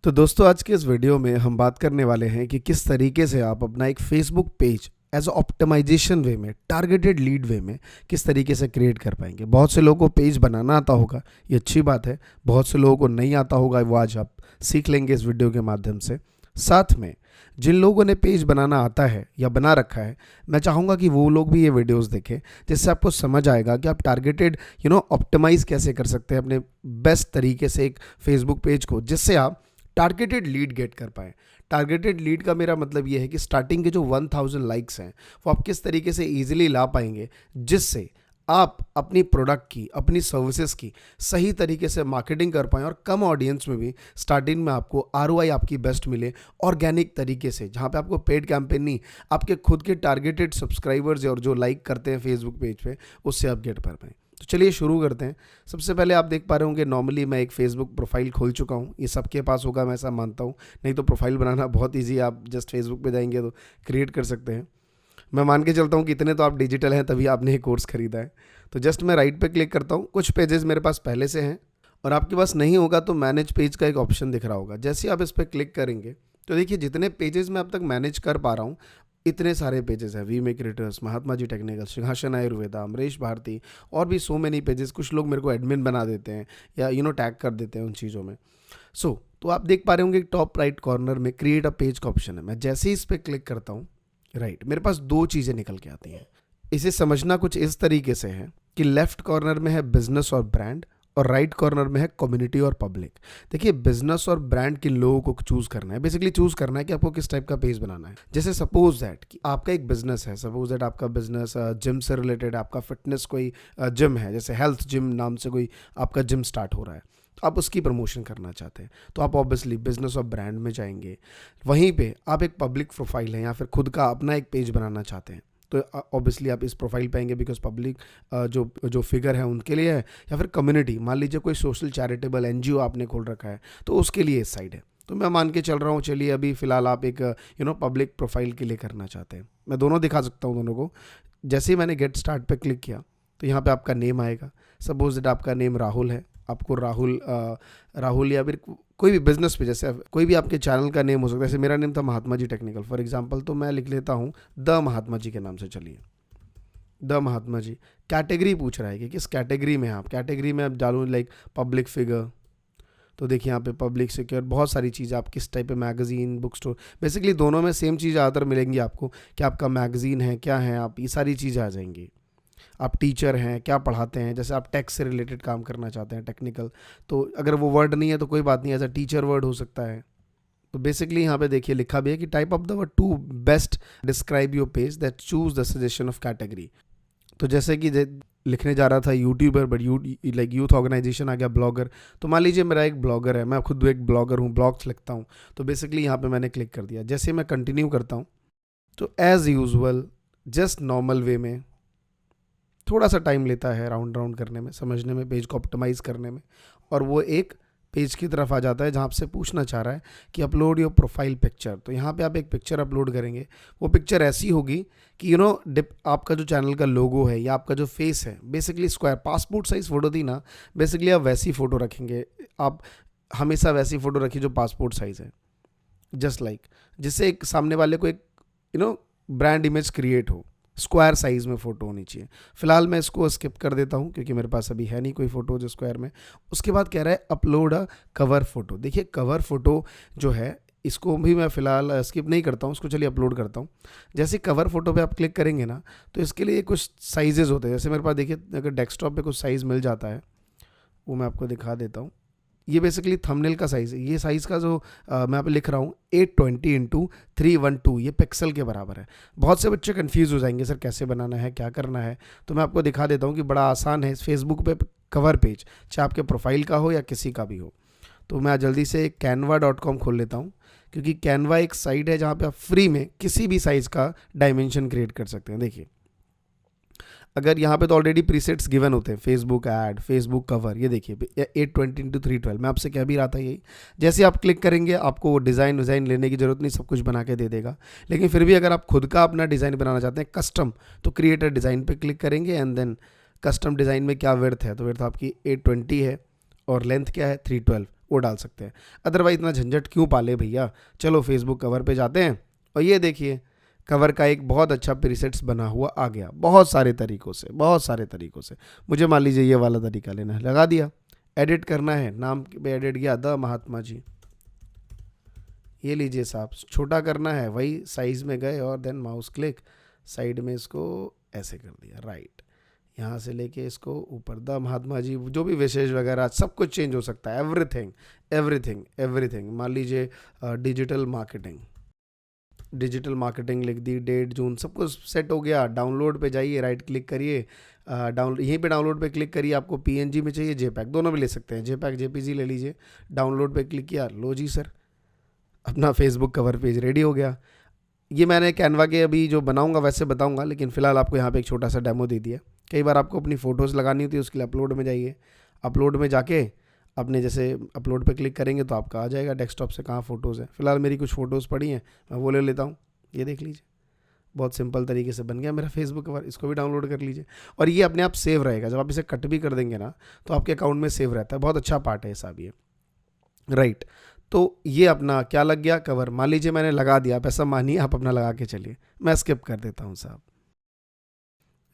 तो दोस्तों आज के इस वीडियो में हम बात करने वाले हैं कि किस तरीके से आप अपना एक फेसबुक पेज एज ऑप्टिमाइजेशन वे में, टारगेटेड लीड वे में किस तरीके से क्रिएट कर पाएंगे। बहुत से लोगों को पेज बनाना आता होगा, ये अच्छी बात है। बहुत से लोगों को नहीं आता होगा, वो आज आप सीख लेंगे इस वीडियो के माध्यम से। साथ में जिन लोगों ने पेज बनाना आता है या बना रखा है, मैं चाहूँगा कि वो लोग भी ये वीडियोस देखें, जिससे आपको समझ आएगा कि आप टारगेटेड ऑप्टिमाइज कैसे कर सकते हैं अपने बेस्ट तरीके से एक फेसबुक पेज को, जिससे आप टारगेटेड लीड गेट कर पाएँ। टारगेटेड लीड का मेरा मतलब ये है कि स्टार्टिंग के जो 1000 लाइक्स हैं वो आप किस तरीके से ईजिली ला पाएंगे, जिससे आप अपनी प्रोडक्ट की, अपनी सर्विसेज की सही तरीके से मार्केटिंग कर पाएँ और कम ऑडियंस में भी स्टार्टिंग में आपको आरओआई आपकी बेस्ट मिले, ऑर्गेनिक तरीके से, जहाँ पे आपको पेड कैंपेन नहीं, आपके खुद के टारगेटेड सब्सक्राइबर्स और जो लाइक करते हैं फेसबुक पेज पे, उससे आप गेट कर पाएँ। तो चलिए शुरू करते हैं। सबसे पहले आप देख पा रहे होंगे, नॉर्मली मैं एक फेसबुक प्रोफाइल खोल चुका हूँ। ये सबके पास होगा, मैं ऐसा मानता हूँ। नहीं तो प्रोफाइल बनाना बहुत ईजी है, आप जस्ट फेसबुक पे जाएंगे तो क्रिएट कर सकते हैं। मैं मान के चलता हूँ कि इतने तो आप डिजिटल हैं, तभी आपने ये कोर्स खरीदा है। तो जस्ट मैं राइट पे क्लिक करता हूँ। कुछ पेजेस मेरे पास पहले से हैं और आपके पास नहीं होगा तो मैनेज पेज का एक ऑप्शन दिख रहा होगा। जैसे ही आप इस पर क्लिक करेंगे तो देखिए जितने पेजेस मैं अब तक मैनेज कर पा रहा हूँ, इतने सारे पेजेस हैं। We make creators, Mahatma ji technical, Singhasan Ayurveda, Amrish Bharti, और भी सो मेनी पेजेस। कुछ लोग मेरे को एडमिन बना देते हैं या टैग कर देते हैं उन चीज़ों में। तो आप देख पा रहे होंगे टॉप राइट कॉर्नर में क्रिएट अ पेज का ऑप्शन है। मैं जैसे ही इस पर क्लिक करता हूँ, राइट, मेरे पास दो चीज़ें निकल के आती हैं। इसे समझना कुछ इस तरीके से है कि लेफ्ट कॉर्नर में है बिजनेस और ब्रांड और राइट कॉर्नर में है कम्युनिटी और पब्लिक। देखिए, बिजनेस और ब्रांड किन लोगों को चूज करना है, बेसिकली चूज करना है कि आपको किस टाइप का पेज बनाना है। जैसे सपोज दैट कि आपका एक बिजनेस है, सपोज दैट आपका बिजनेस जिम से रिलेटेड, आपका फिटनेस कोई जिम है, जैसे हेल्थ जिम नाम से कोई आपका जिम स्टार्ट हो रहा है, तो आप उसकी प्रमोशन करना चाहते हैं, तो आप ऑब्वियसली बिजनेस और ब्रांड में जाएंगे। वहीं पे आप एक पब्लिक प्रोफाइल है या फिर खुद का अपना एक पेज बनाना चाहते हैं, तो ऑब्वियसली आप इस प्रोफाइल पे आएंगे, बिकॉज पब्लिक जो जो फिगर है उनके लिए है, या फिर कम्युनिटी, मान लीजिए कोई सोशल चैरिटेबल एनजीओ आपने खोल रखा है तो उसके लिए इस साइड है। तो मैं मान के चल रहा हूँ, चलिए अभी फ़िलहाल आप एक पब्लिक प्रोफाइल के लिए करना चाहते हैं। मैं दोनों दिखा सकता हूँ दोनों को। जैसे ही मैंने गेट स्टार्ट पे क्लिक किया तो यहाँ पे आपका नेम आएगा। सपोज दैट आपका नेम राहुल है, आपको राहुल या फिर कोई भी बिजनेस पे, जैसे कोई भी आपके चैनल का नेम हो सकता है। जैसे मेरा नेम था महात्मा जी टेक्निकल फॉर एग्जांपल, तो मैं लिख लेता हूँ द महात्मा जी के नाम से। चलिए द महात्मा जी। कैटेगरी पूछ रहा है कि किस कैटेगरी में आप, कैटेगरी में आप डालूँ लाइक पब्लिक फिगर, तो देखिए यहाँ पे पब्लिक सिक्योर, बहुत सारी चीज़ें। आप किस टाइप पे, मैगजीन, बुक स्टोर, बेसिकली दोनों में सेम चीज़ ज़्यादातर मिलेंगी आपको कि आपका मैगजीन है क्या है, आप ये सारी चीज़ें आ जाएंगी। आप टीचर हैं, क्या पढ़ाते हैं, जैसे आप टेक से रिलेटेड काम करना चाहते हैं, टेक्निकल, तो अगर वो वर्ड नहीं है तो कोई बात नहीं, एज अ टीचर वर्ड हो सकता है। तो बेसिकली यहाँ पे देखिए लिखा भी है कि type of the word to best describe your page that choose the suggestion of category. तो जैसे कि लिखने जा रहा था YouTuber, but like youth organization आ गया ब्लॉगर। तो मान लीजिए मेरा एक ब्लॉगर है, मैं खुद एक ब्लॉगर हूँ, ब्लॉग्स लिखता हूँ, तो बेसिकली यहाँ पे मैंने क्लिक कर दिया। जैसे मैं कंटिन्यू करता हूँ तो as usual just normal way में थोड़ा सा टाइम लेता है राउंड करने में, समझने में, पेज को ऑप्टिमाइज़ करने में, और वो एक पेज की तरफ आ जाता है जहाँ आपसे पूछना चाह रहा है कि अपलोड योर प्रोफाइल पिक्चर। तो यहाँ पे आप एक पिक्चर अपलोड करेंगे। वो पिक्चर ऐसी होगी कि आपका जो चैनल का लोगो है या आपका जो फेस है, basically square, passport size photo थी ना, बेसिकली आप वैसी फ़ोटो रखेंगे। आप हमेशा वैसी फ़ोटो रखिए जो पासपोर्ट साइज़ है, जस्ट लाइक, जिससे एक सामने वाले को एक ब्रांड इमेज क्रिएट हो। स्क्वायर साइज़ में फ़ोटो होनी चाहिए। फिलहाल मैं इसको स्किप कर देता हूँ क्योंकि मेरे पास अभी है नहीं कोई फ़ोटो जो स्क्वायर में। उसके बाद कह रहा है अपलोड अ कवर फ़ोटो। देखिए कवर फ़ोटो जो है, इसको भी मैं फ़िलहाल स्किप नहीं करता हूँ, इसको चलिए अपलोड करता हूँ। जैसे कवर फ़ोटो पे आप क्लिक करेंगे ना, तो इसके लिए कुछ साइजेज़ होते हैं। जैसे मेरे पास देखिए, अगर डेस्कटॉप पे कुछ साइज़ मिल जाता है, वो मैं आपको दिखा देता हूँ। ये बेसिकली थंबनेल का साइज़ है। ये साइज़ का जो मैं यहाँ पे लिख रहा हूँ 820x312, ये पिक्सल के बराबर है। बहुत से बच्चे कंफ्यूज हो जाएंगे, सर कैसे बनाना है, क्या करना है। तो मैं आपको दिखा देता हूँ कि बड़ा आसान है। फेसबुक पे कवर पेज, चाहे आपके प्रोफाइल का हो या किसी का भी हो। तो मैं जल्दी से canva.com खोल लेता हूँ, क्योंकि कैनवा एक साइट है जहाँ पर आप फ्री में किसी भी साइज़ का डायमेंशन क्रिएट कर सकते हैं। देखिए, अगर यहाँ पे तो ऑलरेडी प्रीसेट्स गिवन होते हैं, फेसबुक ऐड, फेसबुक कवर, ये देखिए 820x312। मैं आपसे क्या भी रहा था यही। जैसे आप क्लिक करेंगे आपको डिज़ाइन लेने की ज़रूरत नहीं, सब कुछ बना के दे देगा। लेकिन फिर भी अगर आप खुद का अपना डिज़ाइन बनाना चाहते हैं कस्टम, तो क्रिएटर डिज़ाइन पे क्लिक करेंगे एंड देन कस्टम डिज़ाइन में क्या विड्थ है, तो विड्थ आपकी 820 है और लेंथ क्या है 312। वो डाल सकते हैं। अदरवाइज इतना झंझट क्यों पाले भैया। चलो फेसबुक कवर पे जाते हैं और ये देखिए कवर का एक बहुत अच्छा प्रीसेट्स बना हुआ आ गया, बहुत सारे तरीक़ों से, बहुत सारे तरीक़ों से। मुझे मान लीजिए ये वाला तरीका लेना है, लगा दिया। एडिट करना है, नाम पे एडिट किया द महात्मा जी, ये लीजिए साहब। छोटा करना है, वही साइज़ में गए और देन माउस क्लिक, साइड में इसको ऐसे कर दिया, राइट। यहाँ से लेके इसको ऊपर द महात्मा जी, जो भी विशेष वगैरह सब कुछ चेंज हो सकता है, एवरीथिंग एवरीथिंग एवरीथिंग। मान लीजिए डिजिटल मार्केटिंग, डिजिटल मार्केटिंग लिख दी, डेट जून, सब कुछ सेट हो गया। डाउनलोड पे जाइए, राइट क्लिक करिए, यहीं पे डाउनलोड पे क्लिक करिए। आपको पीएनजी में चाहिए, जेपैक, दोनों भी ले सकते हैं, जेपैक जेपीजी ले लीजिए। डाउनलोड पे क्लिक किया, लो जी सर, अपना फेसबुक कवर पेज रेडी हो गया। ये मैंने कैनवा के अभी जो बनाऊंगा वैसे बताऊंगा, लेकिन फिलहाल आपको यहाँ पे एक छोटा सा डेमो दे दिया। कई बार आपको अपनी फ़ोटोज़ लगानी होती है, उसके लिए अपलोड में जाइए। अपलोड में जाके अपने जैसे अपलोड पे क्लिक करेंगे तो आपका आ जाएगा डेस्कटॉप से कहाँ फ़ोटोज़ हैं। फिलहाल मेरी कुछ फ़ोटोज़ पड़ी हैं, मैं वो ले लेता हूँ। ये देख लीजिए, बहुत सिंपल तरीके से बन गया मेरा फेसबुक कवर। इसको भी डाउनलोड कर लीजिए और ये अपने आप सेव रहेगा। जब आप इसे कट भी कर देंगे ना तो आपके अकाउंट में सेव रहता है। बहुत अच्छा पार्ट है साहब ये, राइट। तो ये अपना क्या लग गया कवर। मान लीजिए मैंने लगा दिया, आप ऐसा मानिए आप अपना लगा के चलिए। मैं स्किप कर देता हूँ साहब।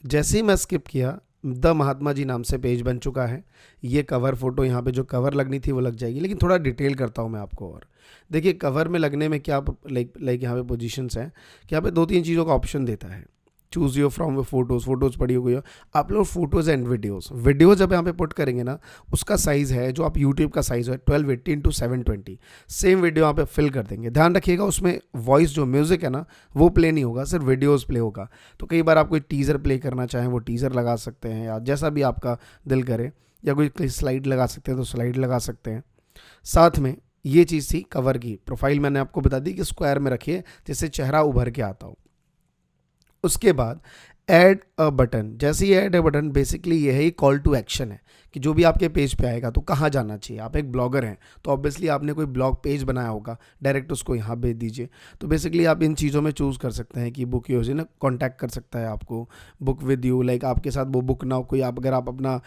जैसे ही मैं स्किप किया, द महात्मा जी नाम से पेज बन चुका है। ये कवर फोटो, यहाँ पे जो कवर लगनी थी वो लग जाएगी, लेकिन थोड़ा डिटेल करता हूँ मैं आपको। और देखिए कवर में लगने में क्या लाइक यहाँ पे पोजीशंस हैं कि यहाँ पे 2-3 चीज़ों का ऑप्शन देता है। चूज़ योर फ्रॉम फोटोज़ पड़ी हुई हो, अपलोड फोटोज़ एंड वीडियो जब यहाँ पे पुट करेंगे ना, उसका साइज़ है जो आप यूट्यूब का साइज़ है 1280x720। सेम वीडियो यहाँ पे फिल कर देंगे। ध्यान रखिएगा उसमें वॉइस जो म्यूज़िक है ना वो प्ले नहीं होगा, सिर्फ वीडियोज़ प्ले होगा। तो कई बार आप कोई टीज़र प्ले करना चाहें वो टीज़र लगा सकते हैं, या जैसा भी आपका दिल करे, या कोई स्लाइड लगा सकते हैं तो स्लाइड लगा सकते हैं। साथ में ये चीज़ थी कवर की। प्रोफाइल मैंने आपको बता दी कि स्क्वायर में रखिए जिससे चेहरा उभर के आता हो। उसके बाद ऐड अ बटन। जैसे ही ऐड अ बटन, बेसिकली ये है, कॉल टू एक्शन है कि जो भी आपके पेज पे आएगा तो कहाँ जाना चाहिए। आप एक ब्लॉगर हैं तो ऑब्वियसली आपने कोई ब्लॉग पेज बनाया होगा, डायरेक्ट उसको यहाँ भेज दीजिए। तो बेसिकली आप इन चीज़ों में चूज़ कर सकते हैं कि बुक यूज ना कॉन्टैक्ट कर सकता है आपको, बुक विद यू, लाइक आपके साथ वो बुक ना हो कोई, आप अगर आप अपना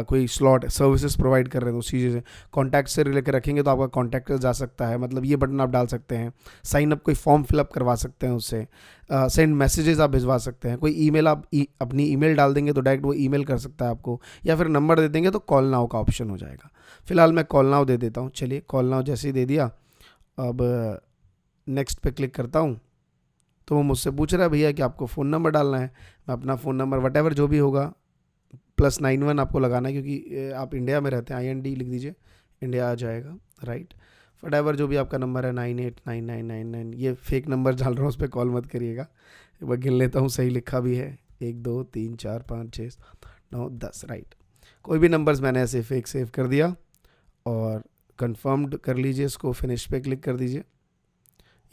कोई स्लॉट सर्विसेज प्रोवाइड कर रहे हैं तो उस चीज़ से कॉन्टैक्ट से रिलेटेड रखेंगे तो आपका कॉन्टैक्ट जा सकता है। मतलब ये बटन आप डाल सकते हैं। साइन अप, कोई फॉर्म फिलअप करवा सकते हैं उससे। सेंड मैसेजेस आप भिजवा सकते हैं। कोई ईमेल, आप अपनी ईमेल डाल देंगे तो डायरेक्ट वो ईमेल कर सकता है आपको, या फिर नंबर दे देंगे तो कॉल नाउ का ऑप्शन हो जाएगा। फिलहाल मैं कॉल नाउ दे देता हूँ। चलिए कॉल नाउ जैसे ही दे दिया, अब नेक्स्ट पे क्लिक करता हूँ तो वो मुझसे पूछ रहा है भैया कि आपको फ़ोन नंबर डालना है। मैं अपना फ़ोन नंबर वटेवर जो भी होगा +91 आपको लगाना है, क्योंकि आप इंडिया में रहते हैं, IND लिख दीजिए, इंडिया आ जाएगा, राइट। वटेवर जो भी आपका नंबर है 989999, ये फेक नंबर डाल रहा हूँ, उस पर कॉल मत करिएगा। एक बार गिन लेता हूँ, सही लिखा भी है, 1 2 3 4 5 6 9 10, राइट। कोई भी नंबर्स मैंने ऐसे फेक सेव कर दिया और कंफर्म्ड कर लीजिए इसको, फिनिश पे क्लिक कर दीजिए।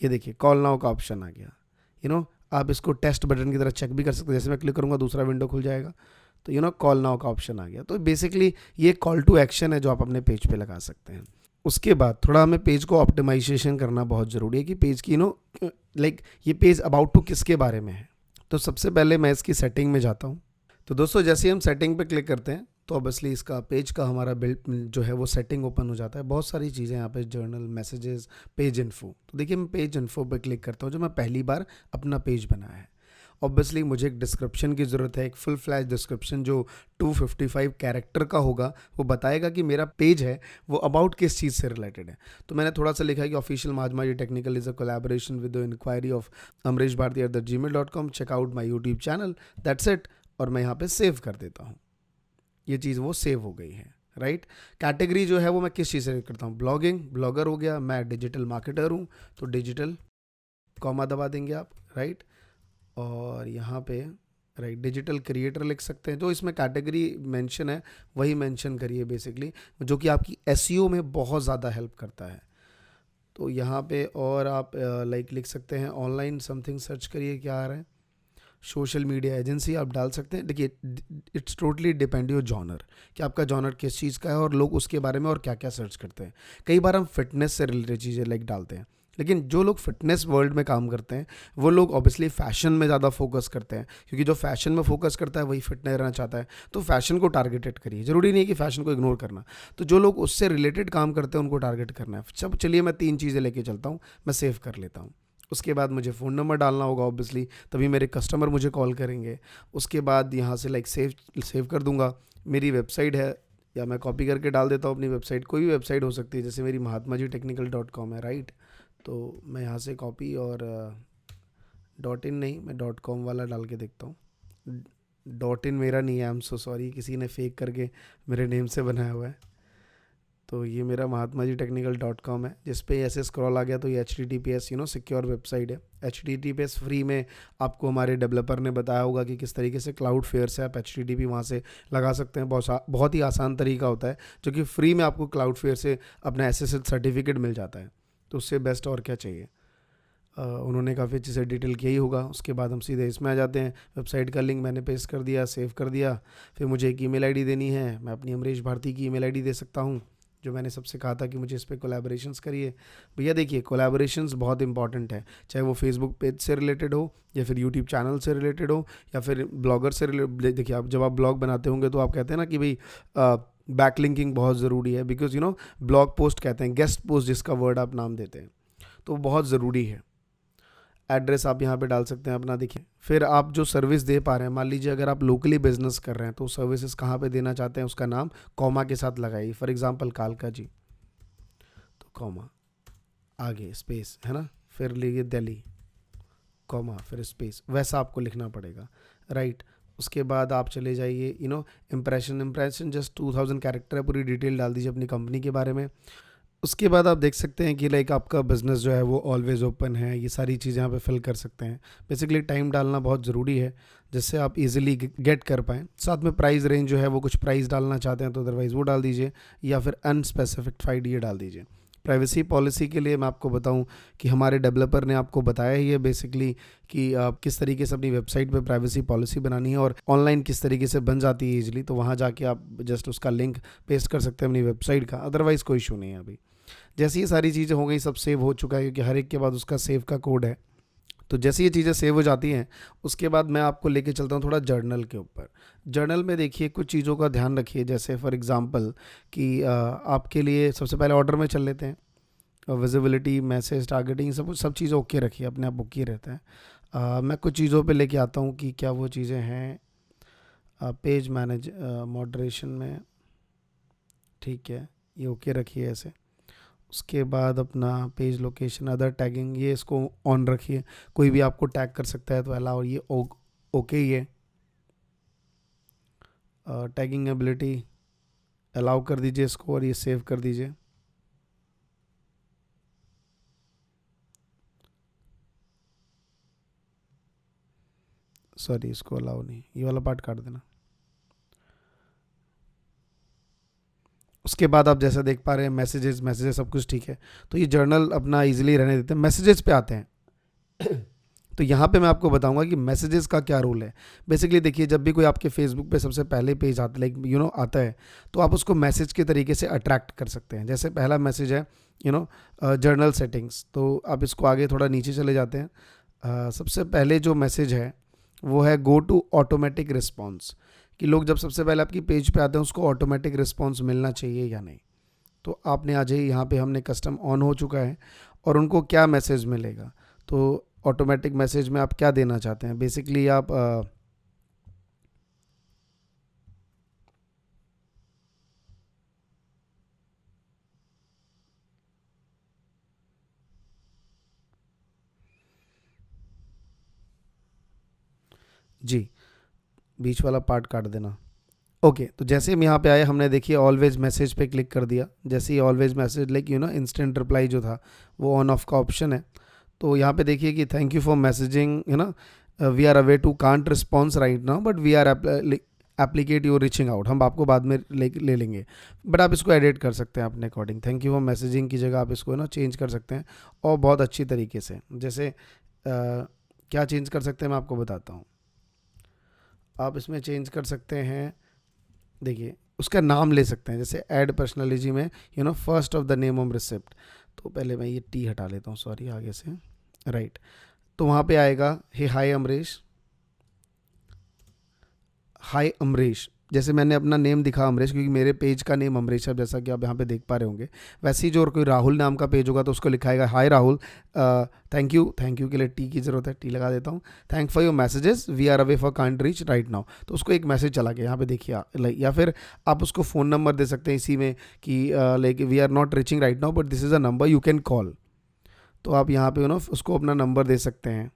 ये देखिए कॉल नाउ का ऑप्शन आ गया। आप इसको टेस्ट बटन की तरह चेक भी कर सकते हैं। जैसे मैं क्लिक करूँगा दूसरा विंडो खुल जाएगा, तो कॉल नाउ का ऑप्शन आ गया। तो बेसिकली ये कॉल टू एक्शन है जो आप अपने पेज पे लगा सकते हैं। उसके बाद थोड़ा हमें पेज को ऑप्टिमाइजेशन करना बहुत ज़रूरी है कि पेज की लाइक ये पेज अबाउट टू किसके बारे में है। तो सबसे पहले मैं इसकी सेटिंग में जाता हूँ। तो दोस्तों जैसे ही हम सेटिंग पे क्लिक करते हैं तो ऑब्वियसली इसका पेज का हमारा बिल्ड जो है वो सेटिंग ओपन हो जाता है। बहुत सारी चीज़ें यहाँ पे, जर्नल, मैसेजेस, पेज इन्फो। तो देखिए मैं पेज इन्फो पे क्लिक करता हूँ, जो मैं पहली बार अपना पेज बनाया है। ऑब्वियसली मुझे एक डिस्क्रिप्शन की ज़रूरत है, एक फुल फ्लैश डिस्क्रिप्शन जो 255 कैरेक्टर का होगा। वो बताएगा कि मेरा पेज है वो अबाउट किस चीज़ से रिलेटेड है। तो मैंने थोड़ा सा लिखा है कि official Mahatma ji technical is a collaboration with the inquiry of amreshbharti@gmail.com, check out my YouTube channel, that's it. और मैं यहाँ पे सेव कर देता हूँ। ये चीज़ वो सेव हो गई है, राइट। कैटेगरी जो है वो मैं किस चीज़ से करता हूँ, ब्लॉगिंग, ब्लॉगर हो गया। मैं डिजिटल मार्केटर हूँ तो डिजिटल, कॉमा दबा देंगे आप, राइट। और यहाँ पे राइट डिजिटल क्रिएटर लिख सकते हैं। जो इसमें कैटेगरी मेंशन है वही मेंशन करिए बेसिकली, जो कि आपकी SEO में बहुत ज़्यादा हेल्प करता है। तो यहाँ पे और आप लाइक लिख सकते हैं ऑनलाइन समथिंग, सर्च करिए क्या आ रहा है, सोशल मीडिया एजेंसी आप डाल सकते हैं। देखिए it's totally depend your genre कि आपका जॉनर किस चीज़ का है और लोग उसके बारे में और क्या क्या सर्च करते हैं। कई बार हम फिटनेस से रिलेटेड चीज़ें लाइक डालते हैं, लेकिन जो लोग फिटनेस वर्ल्ड में काम करते हैं वो लोग ऑब्वियसली फैशन में ज़्यादा फोकस करते हैं, क्योंकि जो फैशन में फोकस करता है वही फिटनेस रहना चाहता है। तो फैशन को टारगेटेड करिए, ज़रूरी नहीं है कि फैशन को इग्नोर करना। तो जो लोग उससे रिलेटेड काम करते हैं उनको टारगेट करना है। सब चलिए मैं 3 चीज़ें लेके चलता हूँ, मैं सेव कर लेता हूँ। उसके बाद मुझे फ़ोन नंबर डालना होगा ऑब्वियसली, तभी मेरे कस्टमर मुझे कॉल करेंगे। उसके बाद यहाँ से लाइक सेव कर दूंगा। मेरी वेबसाइट है, या मैं कॉपी करके डाल देता हूँ अपनी वेबसाइट, कोई भी वेबसाइट हो सकती है, जैसे मेरी mahatmaji.technical.com है, राइट। तो मैं यहाँ से कॉपी और .in नहीं, मैं .com वाला डाल के देखता हूँ। .in मेरा नहीं है, आई एम सो सॉरी, किसी ने फेक करके मेरे नेम से बनाया हुआ है। तो ये मेरा mahatmaji.technical.com है, जिस पे ऐसे स्क्रॉल आ गया तो ये HTTPS सिक्योर वेबसाइट है। HTTPS फ्री में आपको हमारे डेवलपर ने बताया होगा कि किस तरीके से Cloudflare से आप HTTP वहाँ से लगा सकते हैं। बहुत ही आसान तरीका होता है, जो कि फ्री में आपको Cloudflare से अपना SSL सर्टिफिकेट मिल जाता है। तो उससे बेस्ट और क्या चाहिए। उन्होंने काफ़ी अच्छे से डिटेल किया ही होगा। उसके बाद हम सीधे इसमें आ जाते हैं। वेबसाइट का लिंक मैंने पेस्ट कर दिया, सेव कर दिया। फिर मुझे एक ईमेल आईडी देनी है। मैं अपनी अमरीश भारती की ईमेल आईडी दे सकता हूँ, जो मैंने सबसे कहा था कि मुझे इस पर कोलैबोरेशंस करिए। भैया देखिए, कोलैबोरेशंस बहुत इंपॉर्टेंट है, चाहे वो फेसबुक पेज से रिलेटेड हो, या फिर यूट्यूब चैनल से रिलेटेड हो, या फिर ब्लॉगर से रिलेटेड। देखिए, आप जब आप ब्लॉग बनाते होंगे तो आप कहते हैं ना कि भाई बैकलिंकिंग बहुत ज़रूरी है, बिकॉज ब्लॉग पोस्ट कहते हैं, गेस्ट पोस्ट जिसका वर्ड आप नाम देते हैं, तो बहुत ज़रूरी है। एड्रेस आप यहाँ पे डाल सकते हैं अपना। देखिए, फिर आप जो सर्विस दे पा रहे हैं, मान लीजिए अगर आप लोकली बिजनेस कर रहे हैं तो सर्विसेज कहाँ पे देना चाहते हैं उसका नाम कॉमा के साथ लगाइए। फॉर एग्जांपल कालका जी, तो कॉमा, आगे स्पेस है ना, फिर लीजिए दिल्ली, कॉमा, फिर स्पेस, वैसा आपको लिखना पड़ेगा, राइट। उसके बाद आप चले जाइए इम्प्रेशन जस्ट 2000 कैरेक्टर है, पूरी डिटेल डाल दीजिए अपनी कंपनी के बारे में। उसके बाद आप देख सकते हैं कि लाइक आपका बिज़नेस जो है वो ऑलवेज ओपन है, ये सारी चीज़ें यहाँ पे फिल कर सकते हैं। बेसिकली टाइम डालना बहुत ज़रूरी है, जिससे आप इजीली गेट कर पाएँ। साथ में प्राइस रेंज जो है वो कुछ प्राइस डालना चाहते हैं तो अदरवाइज़ वो डाल दीजिए, या फिर अनस्पेसिफिकाइड ये डाल दीजिए। प्राइवेसी पॉलिसी के लिए मैं आपको बताऊं कि हमारे डेवलपर ने आपको बताया ही है बेसिकली कि आप किस तरीके से अपनी वेबसाइट पे प्राइवेसी पॉलिसी बनानी है और ऑनलाइन किस तरीके से बन जाती है इजीली। तो वहाँ जाके आप जस्ट उसका लिंक पेस्ट कर सकते हैं अपनी वेबसाइट का, अदरवाइज़ कोई इशू नहीं है अभी। जैसे ये सारी चीज़ें हो गई, सब सेव हो चुका है, क्योंकि हर एक के बाद उसका सेव का कोड है। तो जैसे ये चीज़ें सेव हो जाती हैं, उसके बाद मैं आपको लेके चलता हूँ थोड़ा जर्नल के ऊपर। जर्नल में देखिए कुछ चीज़ों का ध्यान रखिए, जैसे फॉर एग्जांपल कि आपके लिए सबसे पहले ऑर्डर में चल लेते हैं। विजिबिलिटी, मैसेज, टारगेटिंग, सब चीज़ें ओके रखिए, अपने आप ओके रहता है। मैं कुछ चीज़ों पे लेके आता हूँ कि क्या वो चीज़ें हैं। पेज मैनेज मॉडरेशन में, ठीक है, ये ओके रखिए ऐसे। उसके बाद अपना पेज लोकेशन, अदर टैगिंग, ये इसको ऑन रखिए, कोई भी आपको टैग कर सकता है तो अलाउ, ये ओके ही है। टैगिंग एबिलिटी अलाउ कर दीजिए इसको, और ये सेव कर दीजिए। सॉरी, इसको अलाउ नहीं, ये वाला पार्ट काट देना। उसके बाद आप जैसा देख पा रहे हैं मैसेजेस सब कुछ ठीक है। तो ये जर्नल अपना इजीली रहने देते हैं। मैसेजेस पे आते हैं तो यहाँ पे मैं आपको बताऊंगा कि मैसेजेस का क्या रोल है। बेसिकली देखिए, जब भी कोई आपके फेसबुक पे सबसे पहले पेज आता है, आता है, तो आप उसको मैसेज के तरीके से अट्रैक्ट कर सकते हैं। जैसे पहला मैसेज है जर्नल सेटिंग्स, तो आप इसको आगे थोड़ा नीचे चले जाते हैं। सबसे पहले जो मैसेज है वो है गो टू ऑटोमेटिक रिस्पॉन्स, कि लोग जब सबसे पहले आपकी पेज पे आते हैं उसको ऑटोमेटिक रिस्पॉन्स मिलना चाहिए या नहीं। तो आपने आ जाइए, यहाँ पे हमने कस्टम ऑन हो चुका है, और उनको क्या मैसेज मिलेगा। तो ऑटोमेटिक मैसेज में आप क्या देना चाहते हैं, बेसिकली आप जी, बीच वाला पार्ट काट देना। ओके, तो जैसे हम यहाँ पे आए, हमने देखिए ऑलवेज मैसेज पे क्लिक कर दिया। जैसे ही always message like instant reply जो था वो ऑन ऑफ का ऑप्शन है। तो यहाँ पे देखिए कि thank you for messaging, we are away to can't response right now but we are appreciate your reaching out, हम आपको बाद में ले लेंगे, बट आप इसको एडिट कर सकते हैं अपने according. Thank you for messaging की जगह आप इसको चेंज कर सकते हैं, और बहुत अच्छी तरीके से। जैसे क्या चेंज कर सकते हैं मैं आपको बताता हूँ। आप इसमें चेंज कर सकते हैं, देखिए उसका नाम ले सकते हैं, जैसे ऐड पर्सनलिटी में first of the name of receipt, तो पहले मैं ये टी हटा लेता हूँ, सॉरी आगे से, राइट। तो वहाँ पे आएगा हे हाय अमरीश, हाय अमरीश। जैसे मैंने अपना नेम दिखा अमरीश, क्योंकि मेरे पेज का नेम अमरीश है, जैसा कि आप यहाँ पे देख पा रहे होंगे। वैसे ही जो और कोई राहुल नाम का पेज होगा तो उसको लिखाएगा hi Rahul, thank you, thank you के लिए टी की ज़रूरत है, टी लगा देता हूँ। Thank for your messages, we are away for can't reach right now. तो उसको एक मैसेज चला गया यहाँ पे देखिए, या फिर आप उसको फ़ोन नंबर दे सकते हैं इसी में कि like we are not reaching right now but this is a number you can call. तो आप यहाँ पे उसको अपना नंबर दे सकते हैं,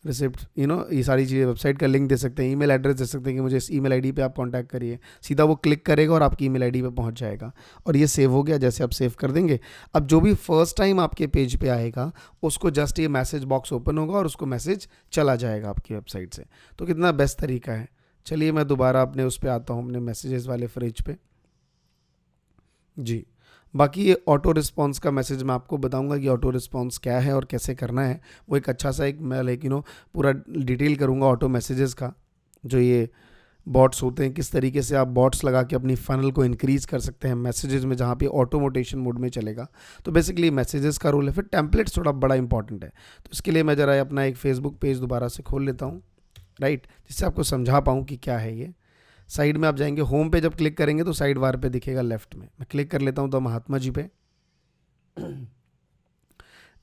रिसिप्ट, ये सारी चीज़ें, वेबसाइट का लिंक दे सकते हैं, ईमेल एड्रेस दे सकते हैं कि मुझे इस ईमेल आईडी पे आप कांटेक्ट करिए। सीधा वो क्लिक करेगा और आपकी ईमेल आईडी पे पहुंच जाएगा। और ये सेव हो गया। जैसे आप सेव कर देंगे, अब जो भी फर्स्ट टाइम आपके पेज पे आएगा उसको जस्ट ये मैसेज बॉक्स ओपन होगा और उसको मैसेज चला जाएगा आपकी वेबसाइट से। तो कितना बेस्ट तरीका है। चलिए मैं दोबारा अपने उस पर आता हूँ, अपने मैसेजेस वाले फ्रिज पे जी। बाकी ये ऑटो रिस्पॉन्स का मैसेज मैं आपको बताऊंगा कि ऑटो रिस्पॉन्स क्या है और कैसे करना है। वो एक अच्छा सा एक मैं पूरा डिटेल करूंगा ऑटो मैसेजेस का। जो ये बॉट्स होते हैं, किस तरीके से आप बॉट्स लगा के अपनी फनल को इंक्रीज़ कर सकते हैं मैसेजेस में, जहाँ पे ऑटोमोटेशन मोड में चलेगा। तो बेसिकली मैसेजेस का रोल है। फिर टेम्पलेट्स थोड़ा बड़ा इंपॉर्टेंट है। तो इसके लिए मैं ज़रा अपना एक फेसबुक पेज दोबारा से खोल लेता हूँ, राइट, जिससे आपको समझा पाऊँ कि क्या है ये। साइड में आप जाएंगे, होम पे जब क्लिक करेंगे तो साइड बार पे दिखेगा लेफ्ट में। मैं क्लिक कर लेता हूँ तो महात्मा जी पे।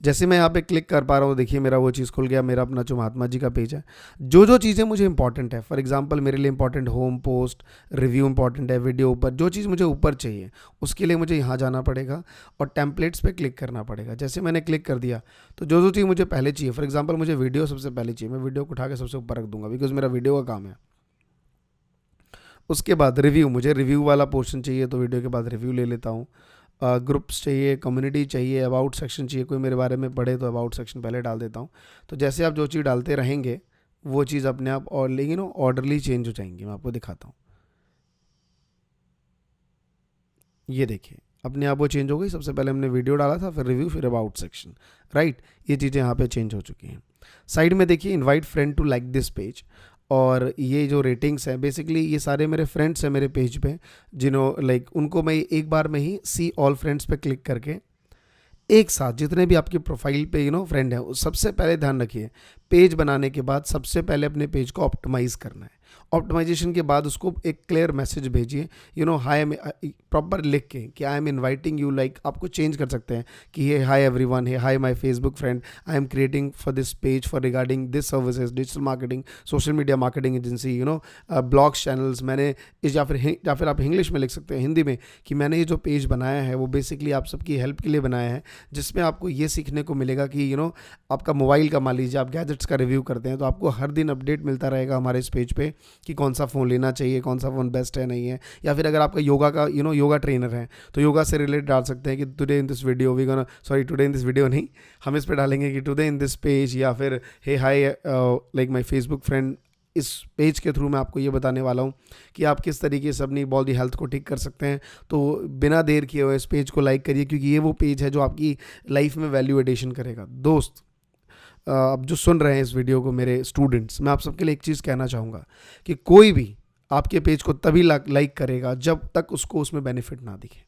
जैसे मैं यहाँ पे क्लिक कर पा रहा हूँ, देखिए मेरा वो चीज़ खुल गया, मेरा अपना जो महात्मा जी का पेज है। जो चीज़ें मुझे इंपॉर्टेंट है, फॉर एग्जांपल मेरे लिए important home, post, review important है, वीडियो ऊपर, जो चीज़ मुझे ऊपर चाहिए उसके लिए मुझे यहाँ जाना पड़ेगा और टेम्पलेट्स पे क्लिक करना पड़ेगा। जैसे मैंने क्लिक कर दिया तो जो चीज़ मुझे पहले चाहिए, फॉर एग्जाम्पल मुझे वीडियो सबसे पहले चाहिए, मैं वीडियो को उठा के सबसे ऊपर रख दूंगा बिकॉज मेरा वीडियो का काम है। उसके बाद रिव्यू, मुझे रिव्यू वाला पोर्शन चाहिए तो वीडियो के बाद रिव्यू ले लेता हूँ। ग्रुप्स चाहिए, कम्युनिटी चाहिए, अबाउट सेक्शन चाहिए, कोई मेरे बारे में पढ़े तो अबाउट सेक्शन पहले डाल देता हूँ। तो जैसे आप जो चीज़ डालते रहेंगे वो चीज़ अपने आप और लेकिन ऑर्डरली चेंज हो जाएंगी। मैं आपको दिखाता हूँ, ये देखिए अपने आप वो चेंज हो गई। सबसे पहले हमने वीडियो डाला था, फिर रिव्यू, फिर अबाउट सेक्शन, राइट। ये चीज़ें यहाँ पे चेंज हो चुकी हैं। साइड में देखिए invite friend to like this page, और ये जो रेटिंग्स हैं बेसिकली ये सारे मेरे फ्रेंड्स हैं मेरे पेज पे, जिन्हों लाइक उनको मैं एक बार में ही सी ऑल फ्रेंड्स पे क्लिक करके एक साथ जितने भी आपकी प्रोफाइल पे फ्रेंड हैं, सबसे पहले ध्यान रखिए पेज बनाने के बाद सबसे पहले अपने पेज को ऑप्टिमाइज़ करना है। ऑप्टिमाइजेशन के बाद उसको एक क्लियर मैसेज भेजिए, हाय, प्रॉपर लिख के कि I am inviting you, like आपको चेंज कर सकते हैं कि hey hi everyone, hey hi my Facebook friend, I am creating for this page for regarding this services, digital marketing, social media marketing agency, blogs, channels. मैंने या फिर आप English में लिख सकते हैं, हिंदी में, कि मैंने ये जो पेज बनाया है वो बेसिकली आप सबकी हेल्प के लिए बनाया है, जिसमें आपको ये सीखने को मिलेगा कि आपका मोबाइल का, मान लीजिए आप गैजेट्स का रिव्यू करते हैं तो आपको हर दिन अपडेट मिलता रहेगा हमारे इस पेज पे कि कौन सा फ़ोन लेना चाहिए, कौन सा फ़ोन बेस्ट है, नहीं है। या फिर अगर आपका योगा का योगा ट्रेनर है तो योगा से रिलेटेड डाल सकते हैं कि today in this video today in this video नहीं, हम इस पे डालेंगे कि टुडे इन दिस पेज, या फिर hey hi like my Facebook friend. इस पेज के थ्रू मैं आपको ये बताने वाला हूँ कि आप किस तरीके से अपनी बॉडी हेल्थ को ठीक कर सकते हैं। तो बिना देर किए हुए इस पेज को लाइक करिए, क्योंकि ये वो पेज है जो आपकी लाइफ में वैल्यू एडिशन करेगा। दोस्त, अब जो सुन रहे हैं इस वीडियो को, मेरे स्टूडेंट्स, मैं आप सबके लिए एक चीज़ कहना चाहूँगा कि कोई भी आपके पेज को तभी लाइक करेगा जब तक उसको उसमें बेनिफिट ना दिखे।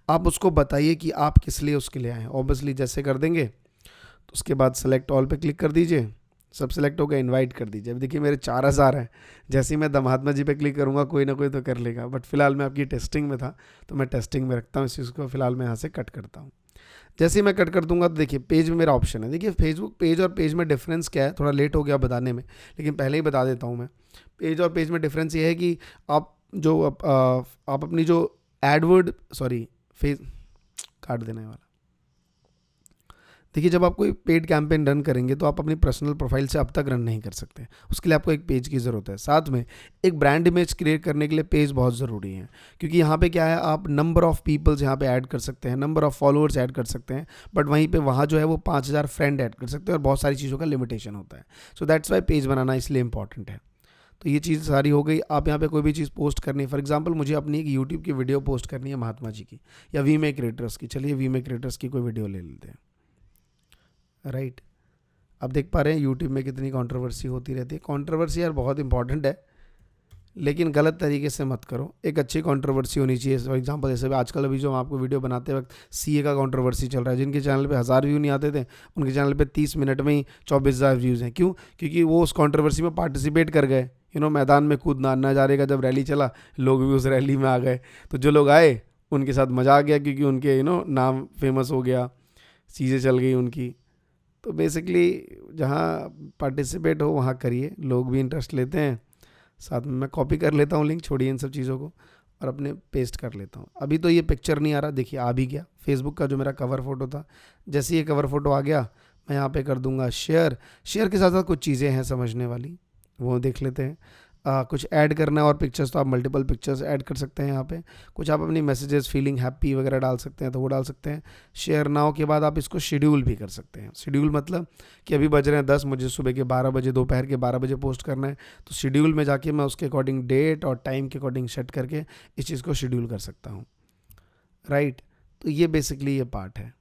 आप उसको बताइए कि आप किस लिए उसके लिए आए हैं। ऑब्वियसली जैसे कर देंगे तो उसके बाद सेलेक्ट ऑल पे क्लिक कर दीजिए, सब सेलेक्ट हो गया, इनवाइट कर दीजिए। अब देखिए मेरे 4000 हैं, जैसे ही मैं द महात्मा जी पे क्लिक करूँगा कोई ना कोई तो कर लेगा, बट फिलहाल मैं आपकी टेस्टिंग में था तो मैं टेस्टिंग में रखता हूँ इस चीज़ को। फिलहाल मैं यहाँ से कट करता हूँ। जैसे ही मैं कट कर दूंगा तो देखिए पेज में मेरा ऑप्शन है। देखिए फेसबुक पेज और पेज में डिफरेंस क्या है, थोड़ा लेट हो गया बताने में, लेकिन पहले ही बता देता हूँ मैं। पेज और पेज में डिफरेंस ये है कि आप अपनी जो एडवर्ड फेस काट देने वाला, देखिए जब आप कोई पेड कैंपेन रन करेंगे तो आप अपनी पर्सनल प्रोफाइल से अब तक रन नहीं कर सकते। उसके लिए आपको एक पेज की ज़रूरत है। साथ में एक ब्रांड इमेज क्रिएट करने के लिए पेज बहुत ज़रूरी है, क्योंकि यहाँ पे क्या है, आप नंबर ऑफ़ पीपल्स यहाँ पे ऐड कर सकते हैं, नंबर ऑफ़ फॉलोअर्स ऐड कर सकते हैं, बट वहीं पे वहाँ जो है वो 5000 फ्रेंड ऐड कर सकते हैं और बहुत सारी चीज़ों का लिमिटेशन होता है। सो दैट्स वाई पेज बनाना इसलिए इंपॉर्टेंट है। तो ये चीज़ सारी हो गई। आप यहाँ पे कोई भी चीज़ पोस्ट करनी है, फॉर एग्जांपल मुझे अपनी एक यूट्यूब की वीडियो पोस्ट करनी है महात्मा जी की या वी मे क्रिएटर्स की। चलिए वी मे क्रिएटर्स की कोई वीडियो ले लेते हैं, राइट। अब देख पा रहे हैं यूट्यूब में कितनी कंट्रोवर्सी होती रहती है। कंट्रोवर्सी यार बहुत इंपॉर्टेंट है, लेकिन गलत तरीके से मत करो। एक अच्छी कंट्रोवर्सी होनी चाहिए। फॉर एग्जांपल जैसे आजकल अभी जो हम आपको वीडियो बनाते वक्त सीए का कंट्रोवर्सी चल रहा है, जिनके चैनल पे 1000 व्यू नहीं आते थे, उनके चैनल पे 30 मिनट में ही 24,000 व्यूज़ हैं। क्यों? क्योंकि वो उस कंट्रोवर्सी में पार्टिसिपेट कर गए। मैदान में कूदना नज़ारे का, जब रैली चला लोग भी उस रैली में आ गए, तो जो लोग आए उनके साथ मजा आ गया, क्योंकि उनके नाम फेमस हो गया, चीज़ें चल गई उनकी। तो बेसिकली जहाँ पार्टिसिपेट हो वहाँ करिए, लोग भी इंटरेस्ट लेते हैं। साथ में मैं कॉपी कर लेता हूँ लिंक, छोड़िए इन सब चीज़ों को, और अपने पेस्ट कर लेता हूँ। अभी तो ये पिक्चर नहीं आ रहा, देखिए आ भी गया। फेसबुक का जो मेरा कवर फ़ोटो था, जैसे ये कवर फ़ोटो आ गया, मैं यहाँ पे कर दूंगा शेयर। शेयर के साथ साथ कुछ चीज़ें हैं समझने वाली, वो देख लेते हैं। कुछ ऐड करना है और पिक्चर्स, तो आप मल्टीपल पिक्चर्स ऐड कर सकते हैं यहाँ पे। कुछ आप अपनी मैसेजेस, फीलिंग हैप्पी वगैरह डाल सकते हैं, तो वो डाल सकते हैं। शेयर नाउ के बाद आप इसको शेड्यूल भी कर सकते हैं। शेड्यूल मतलब कि अभी बज रहे हैं 10, मुझे सुबह के 12 बजे, दोपहर के 12 बजे पोस्ट करना है, तो शेड्यूल में जाके मैं उसके अकॉर्डिंग डेट और टाइम के अकॉर्डिंग सेट करके इस चीज़ को शेड्यूल कर सकता हूँ, राइट। तो ये बेसिकली ये पार्ट है।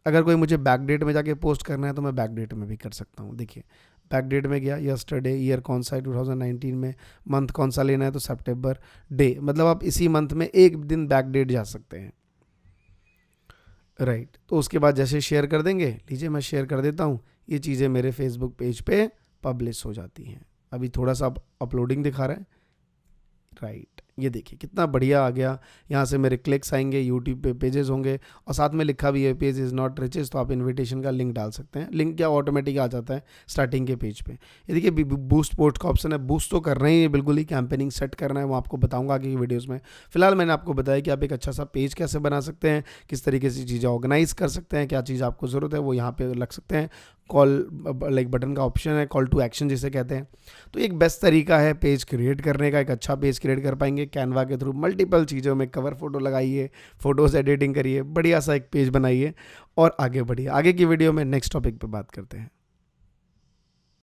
अगर कोई मुझे बैक डेट में जाके पोस्ट करना है तो मैं बैक डेट में भी कर सकता हूँ। देखिए बैक डेट में गया, यस्टरडे, ईयर कौन सा है 2019 में, मंथ कौन सा लेना है तो सितंबर, डे मतलब आप इसी मंथ में एक दिन बैक डेट जा सकते हैं, राइट। तो उसके बाद जैसे शेयर कर देंगे, लीजिए मैं शेयर कर देता हूँ, ये चीज़ें मेरे फेसबुक पेज पे पब्लिश हो जाती हैं। अभी थोड़ा सा अपलोडिंग दिखा रहा है, राइट। ये देखिए कितना बढ़िया आ गया। यहाँ से मेरे क्लिक्स आएंगे, यूट्यूब पे पेजेस होंगे, और साथ में लिखा भी है पेज इज़ नॉट रिचेस, तो आप इनविटेशन का लिंक डाल सकते हैं। लिंक क्या ऑटोमेटिक आ जाता है स्टार्टिंग के पेज पे। ये देखिए बूस्ट पोस्ट का ऑप्शन है, बूस्ट तो कर रहे हैं, ये बिल्कुल ही कैंपेनिंग सेट करना है, वो आपको बताऊंगा आगे की वीडियोज़ में। फिलहाल मैंने आपको बताया कि आप एक अच्छा सा पेज कैसे बना सकते हैं, किस तरीके से चीज़ें ऑर्गेनाइज कर सकते हैं, क्या चीज़ आपको ज़रूरत है वो यहाँ पे लग सकते हैं। कॉल लाइक बटन का ऑप्शन है, कॉल टू एक्शन जिसे कहते हैं। तो एक बेस्ट तरीका है पेज क्रिएट करने का। एक अच्छा पेज क्रिएट कर पाएंगे कैनवा के थ्रू। मल्टीपल चीज़ों में कवर फोटो लगाइए, फोटोज़ एडिटिंग करिए, बढ़िया सा एक पेज बनाइए और आगे बढ़िए। आगे की वीडियो में नेक्स्ट टॉपिक पे बात करते हैं।